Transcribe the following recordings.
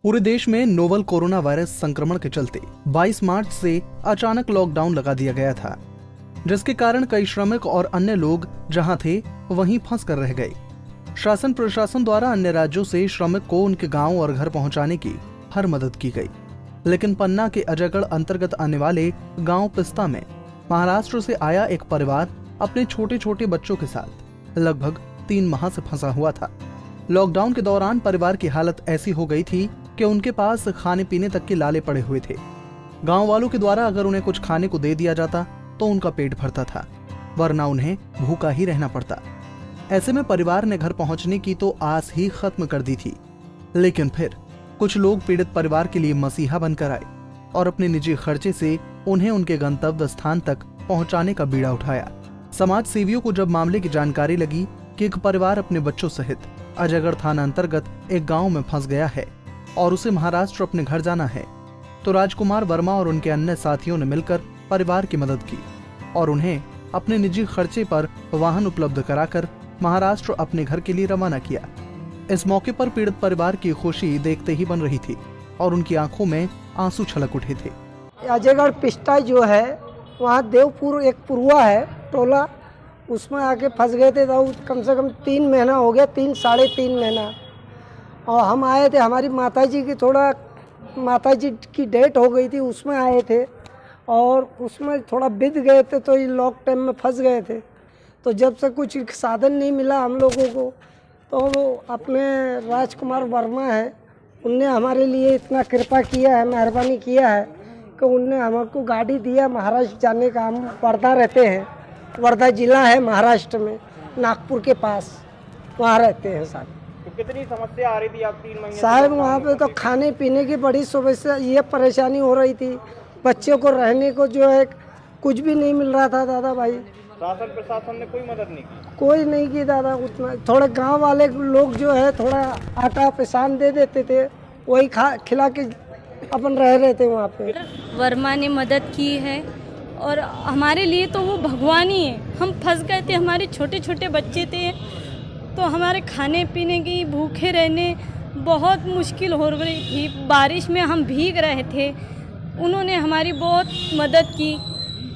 पूरे देश में नोवल कोरोना वायरस संक्रमण के चलते 22 मार्च से अचानक लॉकडाउन लगा दिया गया था, जिसके कारण कई श्रमिक और अन्य लोग जहां थे वहीं फंस कर रह गए। शासन प्रशासन द्वारा अन्य राज्यों से श्रमिक को उनके गांव और घर पहुंचाने की हर मदद की गई, लेकिन पन्ना के अजयगढ़ अंतर्गत आने वाले गांव पिस्ता में महाराष्ट्र से आया एक परिवार अपने छोटे छोटे बच्चों के साथ लगभग 3 माह से फंसा हुआ था। लॉकडाउन के दौरान परिवार की हालत ऐसी हो गई थी कि उनके पास खाने पीने तक के लाले पड़े हुए थे। गांव वालों के द्वारा अगर उन्हें कुछ खाने को दे दिया जाता तो उनका पेट भरता था, वरना उन्हें भूखा ही रहना पड़ता। ऐसे में परिवार ने घर पहुंचने की तो आस ही खत्म कर दी थी, लेकिन फिर कुछ लोग पीड़ित परिवार के लिए मसीहा बनकर आए और अपने निजी खर्चे से उन्हें उनके गंतव्य स्थान तक पहुंचाने का बीड़ा उठाया। समाज सेवियों को जब मामले की जानकारी लगी कि एक परिवार अपने बच्चों सहित अजयगढ़ थाना अंतर्गत एक गांव में फंस गया है और उसे महाराष्ट्र अपने घर जाना है, तो राजकुमार वर्मा और उनके अन्य साथियों ने मिलकर परिवार की मदद की और उन्हें अपने निजी खर्चे पर वाहन उपलब्ध कराकर महाराष्ट्र अपने घर के लिए रवाना किया। इस मौके पर पीड़ित परिवार की खुशी देखते ही बन रही थी और उनकी आंखों में आंसू छलक उठे थे। अजयगढ़ पिस्टा जो है वहाँ देवपुर एक पुरवा है टोला, उसमें आके फंस गए थे। तो कम से कम 3 महीना हो गया, 3-3.5 महीना। और हम आए थे, हमारी माताजी की डेथ हो गई थी, उसमें आए थे और उसमें थोड़ा बीत गए थे, तो ये लॉक टाइम में फंस गए थे। तो जब से कुछ साधन नहीं मिला हम लोगों को, तो अपने राजकुमार वर्मा है, उनने हमारे लिए इतना कृपा किया है, मेहरबानी किया है कि उनने हमको गाड़ी दिया महाराष्ट्र जाने का। हम वर्धा रहते हैं, वर्धा जिला है महाराष्ट्र में, नागपुर के पास, वहाँ रहते हैं साहब। तो कितनी समस्या आ रही थी आप 3 महीने साहब? वहाँ पे तो खाने पीने की बड़ी समस्या, ये परेशानी हो रही थी। बच्चों को रहने को जो है कुछ भी नहीं मिल रहा था दादा भाई। शासन प्रशासन ने कोई मदद नहीं की? कोई नहीं की दादा। उतना थोड़े गांव वाले लोग जो है थोड़ा आटा पिसान दे देते थे, वही खिला के अपन रह रहे थे वहाँ पे। वर्मा ने मदद की है और हमारे लिए तो वो भगवान ही है। हम फंस गए थे, हमारे छोटे छोटे बच्चे थे, तो हमारे खाने पीने की, भूखे रहने बहुत मुश्किल हो रही थी। बारिश में हम भीग रहे थे, उन्होंने हमारी बहुत मदद की।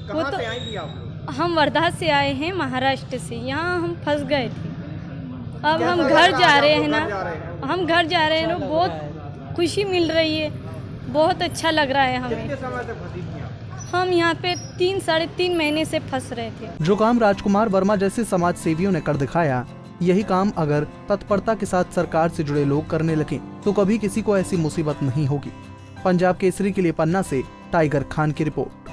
कहाँ से आई थी आप लोग? हम वर्धा से आए हैं, महाराष्ट्र से। यहाँ हम फंस गए थे, अब हम घर जा रहे हैं ना, हम घर जा रहे हैं ना, बहुत खुशी मिल रही है, बहुत अच्छा लग रहा है हमें। कितने समय से फंसी थी आप? हम यहाँ पे 3-3.5 महीने से फंस रहे थे। जो काम राजकुमार वर्मा जैसे समाज सेवियों ने कर दिखाया, यही काम अगर तत्परता के साथ सरकार से जुड़े लोग करने लगे तो कभी किसी को ऐसी मुसीबत नहीं होगी। पंजाब केसरी के लिए पन्ना से टाइगर खान की रिपोर्ट।